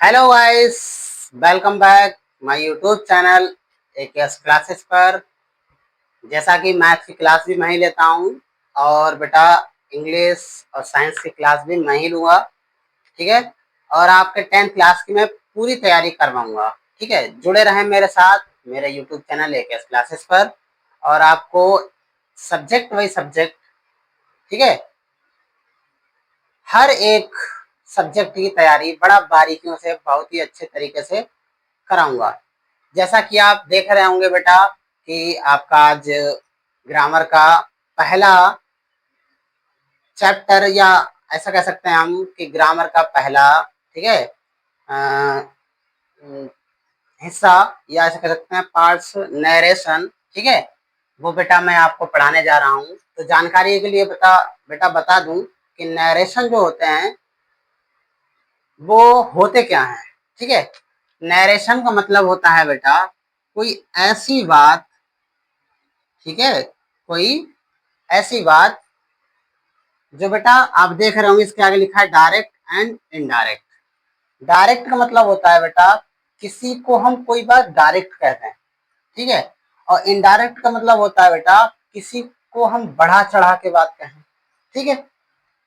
Hello guys, welcome back my YouTube channel AKS classes पर। जैसा कि मैथ्स की क्लास भी मैं ही लेता हूँ और बेटा इंग्लिश और साइंस की क्लास भी मैं ही लूँगा। ठीक है, और आपके 10th क्लास की मैं पूरी तैयारी करवाऊँगा। ठीक है, जुड़े रहें मेरे साथ मेरे यूट्यूब चैनल एकेएस क्लासेस पर और आपको सब्जेक्ट वाइज सब्जेक्ट, ठीक है, हर एक सब्जेक्ट की तैयारी बड़ा बारीकियों से बहुत ही अच्छे तरीके से कराऊंगा। जैसा कि आप देख रहे होंगे बेटा कि आपका आज ग्रामर का पहला चैप्टर, या ऐसा कह सकते हैं हम कि ग्रामर का पहला, ठीक है, अ, हिस्सा, या ऐसा कह सकते हैं पार्ट्स, नरेशन। ठीक है, वो बेटा मैं आपको पढ़ाने जा रहा हूँ। तो जानकारी के लिए बेटा बता दूं कि नरेशन जो होते हैं वो होते क्या हैं। ठीक है, नरेशन का मतलब होता है बेटा कोई ऐसी बात, ठीक है, कोई ऐसी बात जो बेटा आप देख रहे होंगे, इसके आगे लिखा है डायरेक्ट एंड इनडायरेक्ट। डायरेक्ट का मतलब होता है बेटा किसी को हम कोई बात डायरेक्ट कहते हैं। ठीक है, और इनडायरेक्ट का मतलब होता है बेटा किसी को हम बढ़ा चढ़ा के बात कहें। ठीक है,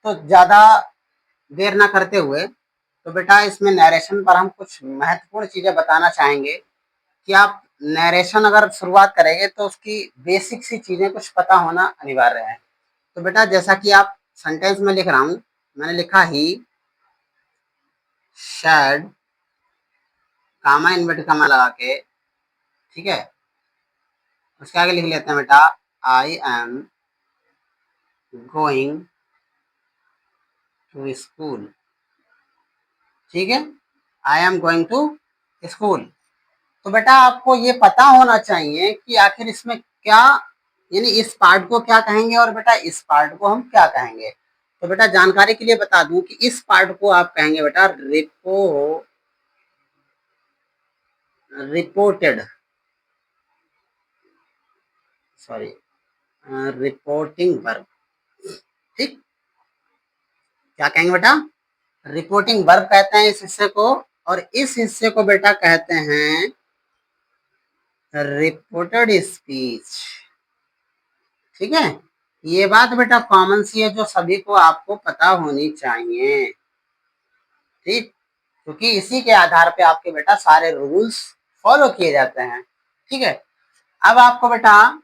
तो ज्यादा देर ना करते हुए तो बेटा इसमें नरेशन पर हम कुछ महत्वपूर्ण चीजें बताना चाहेंगे कि आप नरेशन अगर शुरुआत करेंगे तो उसकी बेसिक सी चीजें कुछ पता होना अनिवार्य है। तो बेटा जैसा कि आप सेंटेंस में लिख रहा हूं, मैंने लिखा ही शैड, कामा इन्वर्ट कामा लगा के, ठीक है, उसके आगे लिख लेते हैं बेटा I am going to school. ठीक है, I am going to school. तो बेटा आपको ये पता होना चाहिए कि आखिर इसमें क्या, यानी इस पार्ट को क्या कहेंगे और बेटा इस पार्ट को हम क्या कहेंगे। तो बेटा जानकारी के लिए बता दूं कि इस पार्ट को आप कहेंगे बेटा रिपोर्टेड, सॉरी, रिपोर्टिंग वर्ब। ठीक, क्या कहेंगे बेटा, रिपोर्टिंग वर्ब कहते हैं इस हिस्से को, और इस हिस्से को बेटा कहते हैं रिपोर्टेड स्पीच। ठीक है, ये बात बेटा कॉमन सी है जो सभी को आपको पता होनी चाहिए। ठीक, क्योंकि इसी के आधार पे आपके बेटा सारे रूल्स फॉलो किए जाते हैं। ठीक है, अब आपको बेटा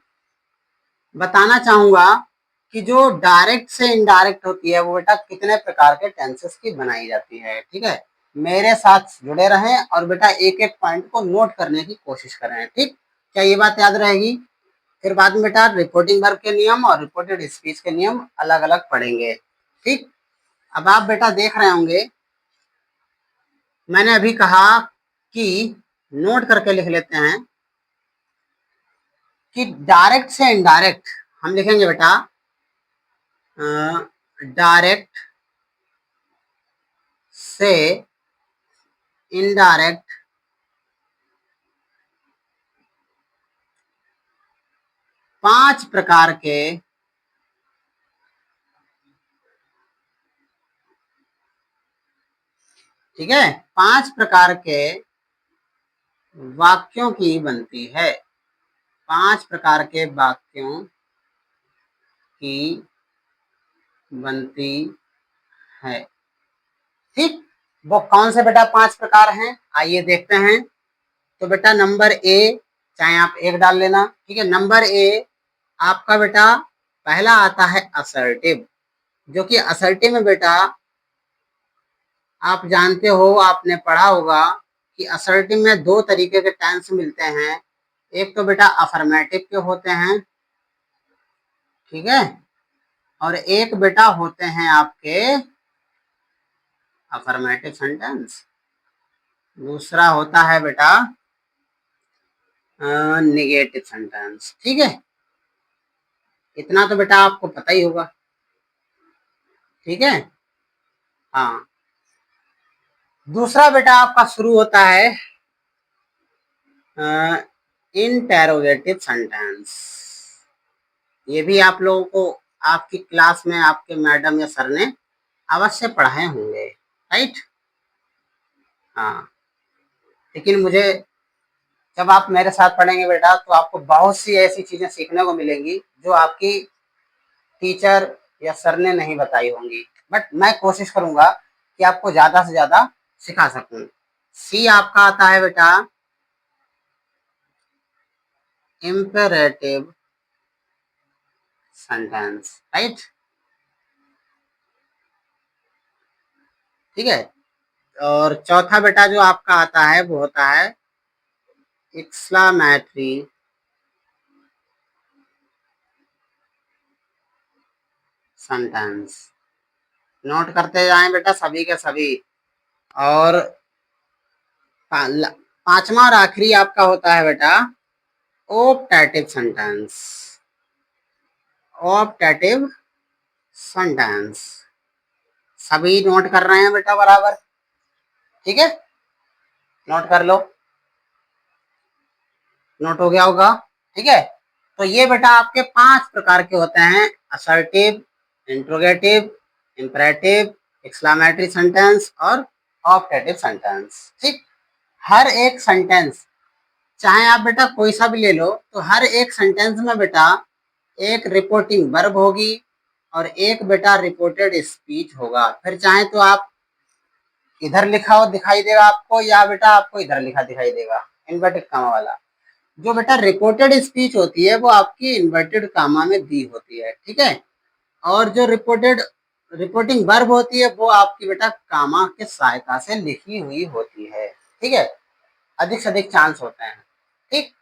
बताना चाहूंगा कि जो डायरेक्ट से इनडायरेक्ट होती है वो बेटा कितने प्रकार के टेंसेस की बनाई जाती है। ठीक है, मेरे साथ जुड़े रहें और बेटा एक एक पॉइंट को नोट करने की कोशिश करें। ठीक, क्या ये बात याद रहेगी? फिर बाद में बेटा रिपोर्टिंग वर्ब के नियम और रिपोर्टेड स्पीच के नियम अलग अलग पढ़ेंगे। ठीक, अब आप बेटा देख रहे होंगे, मैंने अभी कहा कि नोट करके लिख लेते हैं कि डायरेक्ट से इनडायरेक्ट हम लिखेंगे बेटा डायरेक्ट से इनडायरेक्ट 5 प्रकार के, ठीक है, 5 प्रकार के वाक्यों की बनती है। 5 प्रकार के वाक्यों की बनती है। ठीक, वो कौन से बेटा 5 प्रकार हैं, आइए देखते हैं। तो बेटा नंबर ए, चाहे आप एक डाल लेना। ठीक है, नंबर ए आपका बेटा पहला आता है असर्टिव, जो कि असर्टिव में बेटा आप जानते हो, आपने पढ़ा होगा कि असर्टिव में 2 तरीके के टेंस मिलते हैं। एक तो बेटा अफर्मेटिव के होते हैं, ठीक है, और एक बेटा होते हैं आपके अफर्मेटिव सेंटेंस, दूसरा होता है बेटा निगेटिव सेंटेंस। ठीक है, इतना तो बेटा आपको पता ही होगा। ठीक है, हाँ, दूसरा बेटा आपका शुरू होता है इंटेरोगेटिव सेंटेंस। ये भी आप लोगों को आपकी क्लास में आपके मैडम या सर ने अवश्य पढ़ाए होंगे, राइट। हाँ, लेकिन मुझे जब आप मेरे साथ पढ़ेंगे बेटा तो आपको बहुत सी ऐसी चीजें सीखने को मिलेंगी जो आपकी टीचर या सर ने नहीं बताई होंगी। बट मैं कोशिश करूंगा कि आपको ज्यादा से ज्यादा सिखा सकूं। सी आपका आता है बेटा इम्पेरेटिव सेंटेंस, राइट? ठीक है। और चौथा बेटा जो आपका आता है वो होता है एक्सक्लामेटरी सेंटेंस। नोट करते जाएं बेटा सभी के सभी। और पांचवा और आखिरी आपका होता है बेटा ऑप्टेटिव सेंटेंस। ऑप्टेटिव सेंटेंस सभी नोट कर रहे हैं बेटा बराबर? ठीक है, नोट कर लो। नोट हो गया होगा? ठीक है। तो ये बेटा आपके 5 प्रकार के होते हैं, assertive, interrogative, imperative, exclamatory sentence और ऑप्टेटिव सेंटेंस। ठीक। हर एक सेंटेंस चाहे आप बेटा कोई सा भी ले लो तो हर एक सेंटेंस में बेटा एक रिपोर्टिंग वर्ब होगी और एक बेटा रिपोर्टेड स्पीच होगा। फिर चाहे तो आप इधर लिखा हो दिखाई देगा आपको या बेटा आपको इधर लिखा दिखाई देगा इन्वर्टेड कामा वाला। जो बेटा रिपोर्टेड स्पीच होती है वो आपकी इन्वर्टेड कामा में दी होती है। ठीक है। और जो रिपोर्टिंग वर्ब होती है वो आपकी बेटा कामा के सहायता से लिखी हुई होती है। ठीक है, अधिक से अधिक चांस होते हैं। ठीक।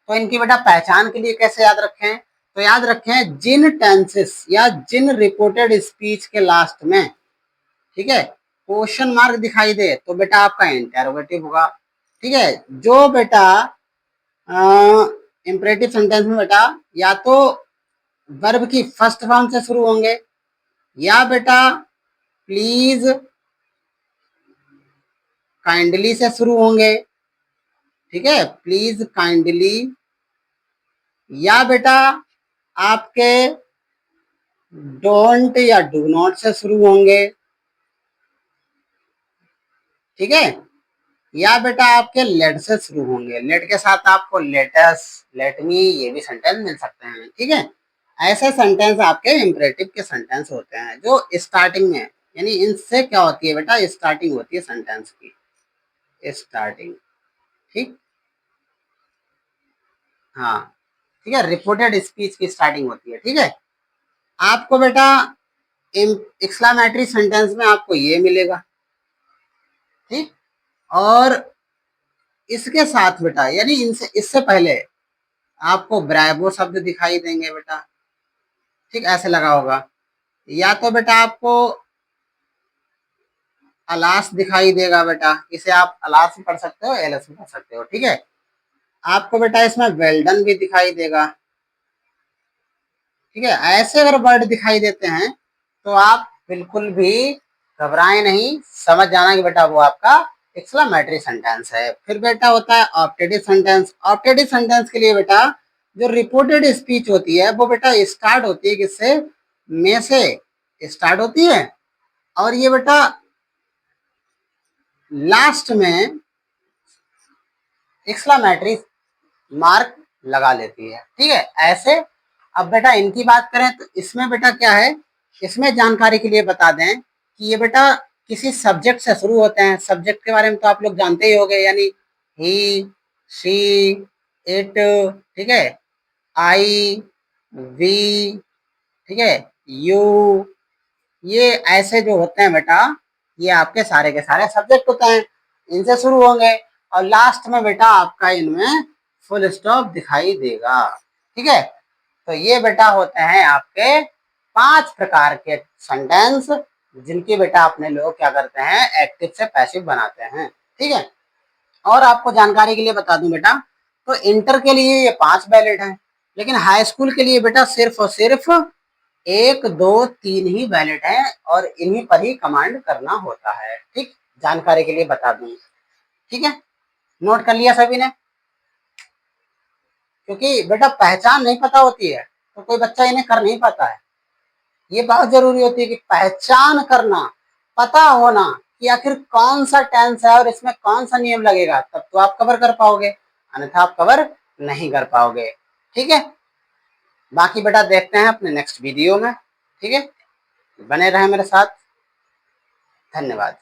तो इनकी बेटा पहचान के लिए कैसे याद रखें? तो याद रखें जिन टेंसेस या जिन रिपोर्टेड स्पीच के लास्ट में, ठीक है, क्वेश्चन मार्क दिखाई दे तो बेटा आपका इंटेरोगेटिव होगा। ठीक है। जो बेटा इंपरेटिव सेंटेंस में बेटा या तो वर्ब की फर्स्ट फॉर्म से शुरू होंगे या बेटा प्लीज काइंडली से शुरू होंगे। ठीक है, प्लीज काइंडली, या बेटा आपके डोंट या डू नॉट से शुरू होंगे। ठीक है, या बेटा आपके लेट से शुरू होंगे। लेट के साथ आपको लेटस, लेट मी ये भी सेंटेंस मिल सकते हैं। ठीक है, ऐसे सेंटेंस आपके इंपरेटिव के सेंटेंस होते हैं जो स्टार्टिंग में, यानी इनसे क्या होती है बेटा स्टार्टिंग होती है सेंटेंस की, स्टार्टिंग। ठीक। हाँ, ठीक है, रिपोर्टेड स्पीच की स्टार्टिंग होती है। ठीक है, आपको बेटा एक्सक्लामेटरी सेंटेंस में आपको ये मिलेगा। ठीक। और इसके साथ बेटा यानी इनसे इससे पहले आपको ब्रावो शब्द दिखाई देंगे बेटा। ठीक, ऐसे लगा होगा। या तो बेटा आपको अलास दिखाई देगा बेटा, इसे आप अलास भी पढ़ सकते हो, एलएस भी पढ़ सकते हो। ठीक है, आपको बेटा इसमें वेल्डन भी दिखाई देगा। ठीक है, ऐसे अगर वर्ड दिखाई देते हैं तो आप बिल्कुल भी घबराएं नहीं, समझ जाना कि बेटा वो आपका एक्सक्लामेटरी सेंटेंस है। फिर बेटा होता है ऑप्टेटिव सेंटेंस। ऑप्टेटिव सेंटेंस के लिए बेटा जो रिपोर्टेड स्पीच होती है वो बेटा स्टार्ट होती है किससे? में से स्टार्ट होती है और ये बेटा लास्ट में एक्सक्लामेटरी मार्क लगा लेती है। ठीक है, ऐसे। अब बेटा इनकी बात करें तो इसमें बेटा क्या है, इसमें जानकारी के लिए बता दें कि ये बेटा किसी सब्जेक्ट से शुरू होते हैं। सब्जेक्ट के बारे में तो आप लोग जानते ही होंगे, यानी ही, शी, इट, ठीक है, आई, वी, ठीक है, यू, ये ऐसे जो होते हैं बेटा ये आपके सारे के सारे सब्जेक्ट होते हैं, इनसे शुरू होंगे और लास्ट में बेटा आपका इनमें फुल स्टॉप दिखाई देगा। ठीक है, तो ये बेटा होते हैं आपके 5 प्रकार के सेंटेंस जिनकी बेटा अपने लोग क्या करते हैं एक्टिव से पैसिव बनाते हैं। ठीक है, और आपको जानकारी के लिए बता दूं बेटा तो इंटर के लिए ये 5 वैलिड हैं, लेकिन हाई स्कूल के लिए बेटा सिर्फ और सिर्फ 1, 2, 3 ही वैलिड हैं और इन्हीं पर ही कमांड करना होता है। ठीक, जानकारी के लिए बता दूं। ठीक है, नोट कर लिया सभी ने? क्योंकि बेटा पहचान नहीं पता होती है तो कोई बच्चा इन्हें कर नहीं पाता है। ये बहुत जरूरी होती है कि पहचान करना, पता होना कि आखिर कौन सा टेंस है और इसमें कौन सा नियम लगेगा, तब तो आप कवर कर पाओगे, अन्यथा आप कवर नहीं कर पाओगे। ठीक है, बाकी बेटा देखते हैं अपने नेक्स्ट वीडियो में। ठीक है, बने रहें मेरे साथ। धन्यवाद।